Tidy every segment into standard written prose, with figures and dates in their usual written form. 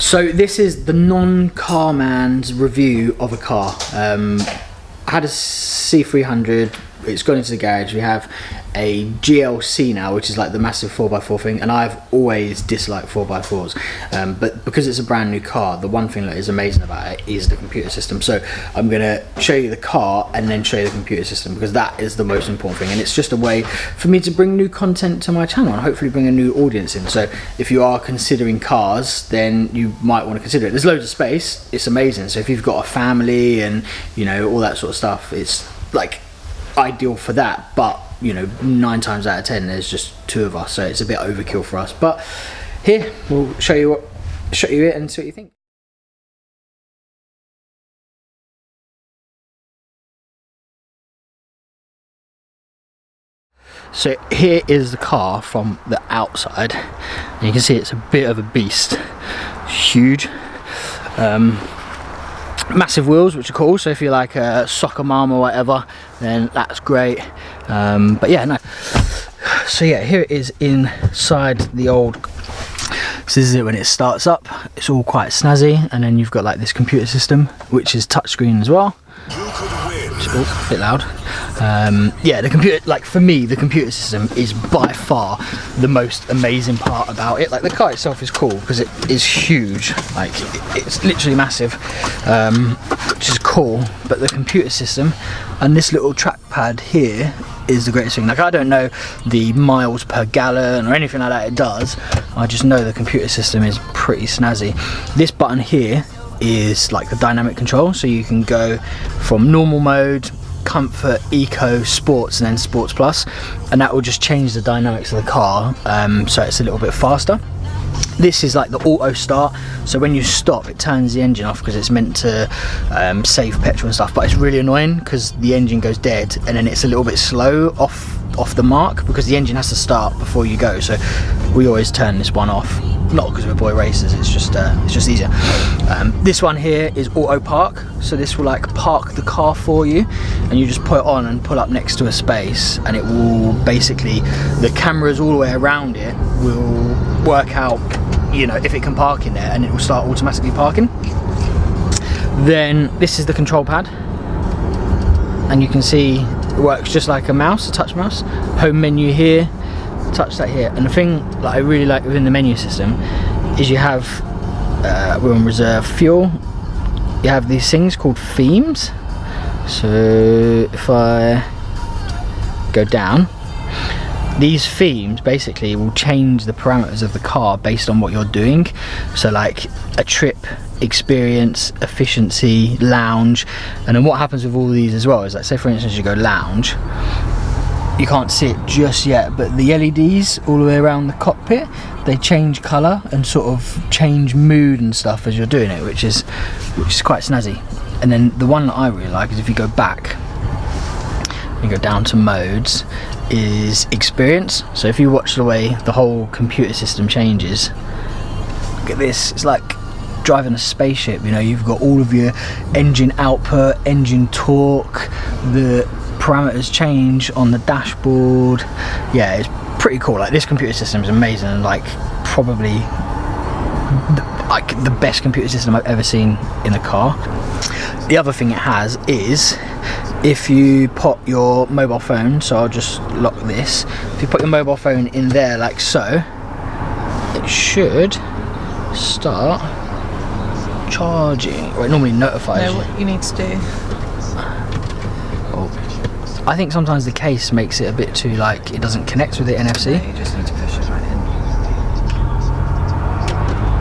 So this is the non-car man's review of a car. I had a C300, it's gone into the garage. We have a GLC now, which is like the massive 4x4 thing, and I've always disliked 4x4s, but because it's a brand new car, the one thing that is amazing about it is the computer system. So I'm gonna show you the car and then show you the computer system, because that is the most important thing, and it's just a way for me to bring new content to my channel and hopefully bring a new audience in. So if you are considering cars, then you might want to consider it. There's loads of space, it's amazing. So if you've got a family and you know all that sort of stuff, it's like ideal for that. But you know, 9 times out of 10 there's just 2 of us, so it's a bit overkill for us. But here we'll show you it and see what you think. So here is the car from the outside, and you can see it's a bit of a beast. Huge, massive wheels, which are cool. So if you're like a soccer mom or whatever, then that's great. But yeah, no. So yeah, here it is inside the old. So this is it when it starts up. It's all quite snazzy, and then you've got like this computer system, which is touchscreen as well. Oh, a bit loud. Yeah, the computer, like for me, the computer system is by far the most amazing part about it. Like the car itself is cool because it is huge, like it's literally massive, which is cool. But the computer system and this little trackpad here is the greatest thing. Like I don't know the miles per gallon or anything like that it does. I just know the computer system is pretty snazzy. This button here is like the dynamic control, so you can go from normal mode, comfort, eco, sports, and then sports plus, and that will just change the dynamics of the car, so it's a little bit faster. This is like the auto start, so when you stop it turns the engine off because it's meant to save petrol and stuff, but it's really annoying because the engine goes dead and then it's a little bit slow off the mark because the engine has to start before you go. So we always turn this one off, not because we're boy racers, it's just easier. This one here is auto park, so this will like park the car for you, and you just put it on and pull up next to a space, and it will basically, the cameras all the way around it will work out, you know, if it can park in there, and it will start automatically parking. Then this is the control pad, and you can see it works just like a mouse, a touch mouse. Home menu here, touch that here. And the thing that I really like within the menu system is you have, we're on reserve fuel, you have these things called themes. So if I go down, these themes basically will change the parameters of the car based on what you're doing. So like a trip, experience, efficiency, lounge. And then what happens with all these as well is like, say for instance you go lounge, you can't see it just yet, but the LEDs all the way around the cockpit, they change colour and sort of change mood and stuff as you're doing it, which is quite snazzy. And then the one that I really like is if you go back, you go down to modes, is experience. So if you watch the way the whole computer system changes, look at this, it's like driving a spaceship, you know, you've got all of your engine output, engine torque, the parameters change on the dashboard. Yeah, it's pretty cool. Like this computer system is amazing, and like probably the best computer system I've ever seen in a car. The other thing it has is if you put your mobile phone, so I'll just lock this, if you put your mobile phone in there like so, it should start charging, or it normally notifies you. What you need to do. Oh, I think sometimes the case makes it a bit too, like, it doesn't connect with the NFC. No, you just need to push it right in.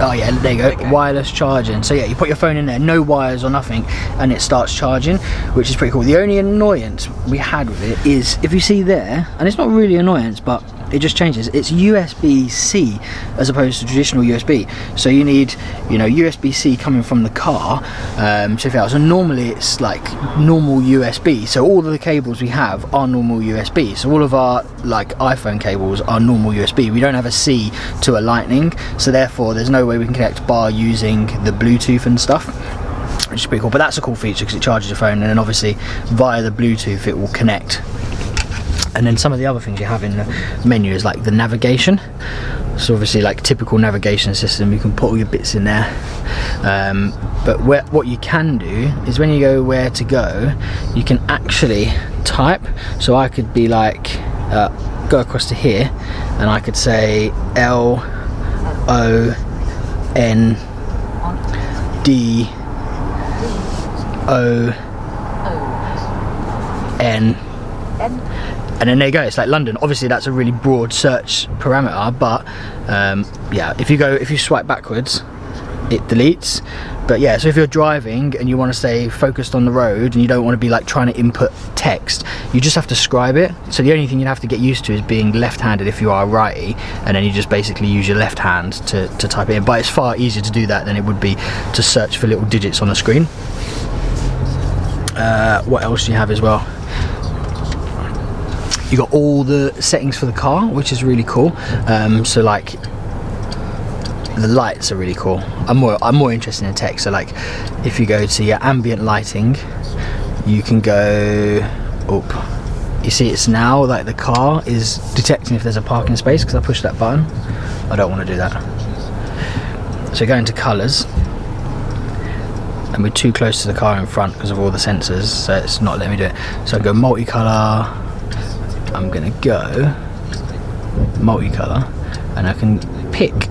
Oh yeah, there you go, wireless charging. So yeah, you put your phone in there, no wires or nothing, and it starts charging, which is pretty cool. The only annoyance we had with it is, if you see there, and it's not really annoyance, but it just changes, it's USB-C as opposed to traditional USB. So you need, you know, USB-C coming from the car to fit out. So normally it's like normal USB, so all of the cables we have are normal USB. So all of our like iPhone cables are normal USB. We don't have a C to a lightning, so therefore there's no way we can connect bar using the Bluetooth and stuff, which is pretty cool. But that's a cool feature because it charges your phone, and then obviously via the Bluetooth it will connect. And then some of the other things you have in the menu is like the navigation. So obviously like typical navigation system, you can put all your bits in there. But what you can do is when you go where to go, you can actually type. So I could be like, go across to here, and I could say LONDON, and then there you go, it's like London. Obviously that's a really broad search parameter, but yeah, if you swipe backwards, it deletes. But yeah, so if you're driving and you want to stay focused on the road and you don't want to be like trying to input text, you just have to scribe it. So the only thing you'd have to get used to is being left-handed if you are righty, and then you just basically use your left hand to type it in. But it's far easier to do that than it would be to search for little digits on the screen. What else do you have as well? You got all the settings for the car, which is really cool. So like the lights are really cool. I'm more interested in text. So like if you go to your ambient lighting, you can go up. You see it's now like the car is detecting if there's a parking space because I pushed that button. I don't want to do that. So go into colours, and we're too close to the car in front because of all the sensors, so it's not letting me do it. So I go multicolour. I'm gonna go multicolour, and I can pick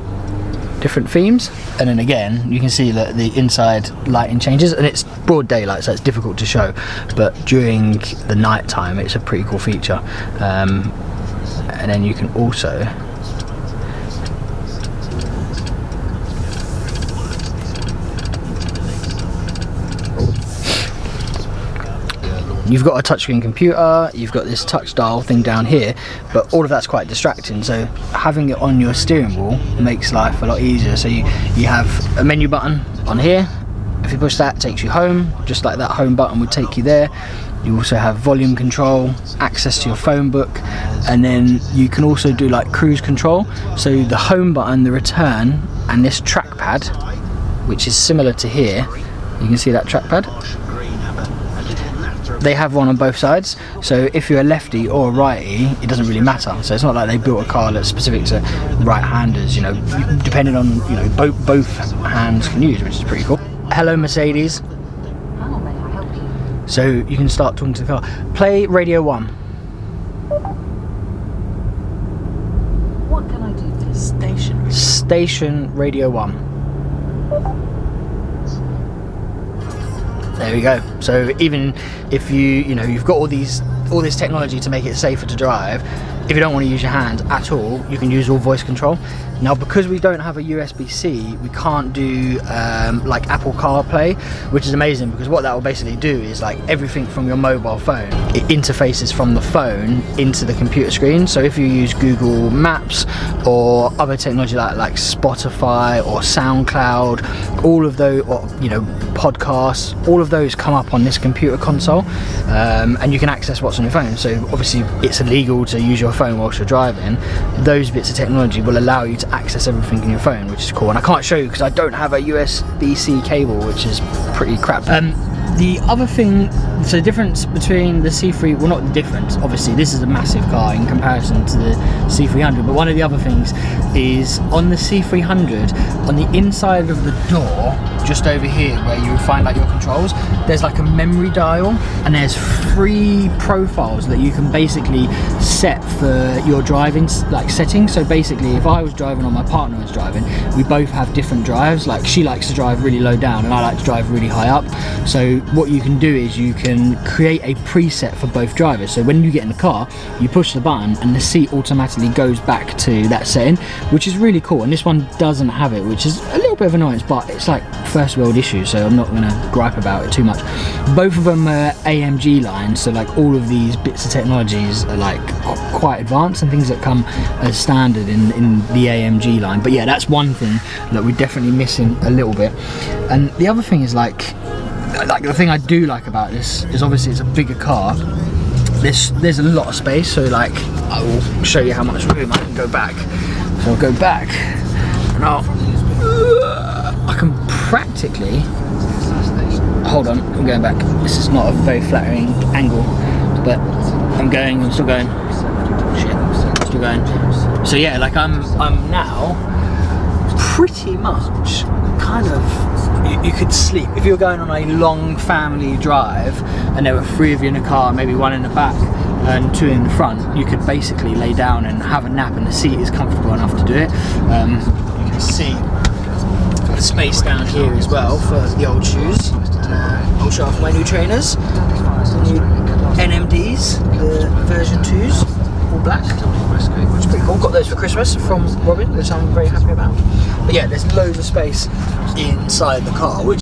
different themes, and then again you can see that the inside lighting changes, and it's broad daylight so it's difficult to show, but during the night time it's a pretty cool feature. And then you can also you've got a touchscreen computer, you've got this touch dial thing down here, but all of that's quite distracting, so having it on your steering wheel makes life a lot easier. So you have a menu button on here. If you push that, it takes you home, just like that home button would take you there. You also have volume control, access to your phone book, and then you can also do like cruise control. So the home button, the return, and this trackpad, which is similar to here, you can see that trackpad. They have one on both sides, so if you're a lefty or a righty, it doesn't really matter. So it's not like they built a car that's specific to right-handers, you know, depending on, you know, both hands can use, which is pretty cool. Hello Mercedes. How may I help you? So you can start talking to the car. Play Radio 1. What can I do for station? Station Radio 1. There we go. So even if you've got all this technology to make it safer to drive, if you don't want to use your hand at all, you can use all voice control. Now, because we don't have a USB-C, we can't do like Apple Carplay, which is amazing, because what that will basically do is like everything from your mobile phone, it interfaces from the phone into the computer screen. So if you use Google Maps or other technology like Spotify or SoundCloud, all of those, or podcasts, all of those come up on this computer console, and you can access what's on your phone. So obviously it's illegal to use your phone whilst you're driving. Those bits of technology will allow you to access everything in your phone, which is cool. And I can't show you because I don't have a USB-C cable, which is pretty crap. The other thing, so the difference between the C3, well, not the difference, obviously this is a massive car in comparison to the C300, but one of the other things is on the C300, on the inside of the door, just over here where you would find like your controls, there's like a memory dial, and there's 3 profiles that you can basically set for your driving like settings. So basically if I was driving or my partner was driving, we both have different drives. Like she likes to drive really low down and I like to drive really high up. So what you can do is you can create a preset for both drivers. So when you get in the car, you push the button and the seat automatically goes back to that setting, which is really cool. And this one doesn't have it, which is a little bit of annoyance, but it's like first world issue, so I'm not gonna gripe about it too much. Both of them are AMG Line, so like all of these bits of technologies are like quite advanced and things that come as standard in the AMG line. But yeah, that's one thing that we're definitely missing a little bit. And the other thing is like the thing I do like about this is obviously it's a bigger car. There's a lot of space, so like I will show you how much room I can go back. So I'll go back and I can practically, hold on, I'm going back. This is not a very flattering angle, but I'm still going. Shit, still going. So yeah, like I'm now pretty much kind of could sleep. If you were going on a long family drive and there were 3 of you in the car, maybe 1 in the back and 2 in the front, you could basically lay down and have a nap, and the seat is comfortable enough to do it. You can see the space down here as well for the old shoes. I'll show off my new trainers, the new NMDs, the version 2s, all black, which is pretty cool. Got those for Christmas from Robin, which I'm very happy about. But yeah, there's loads of space inside the car, which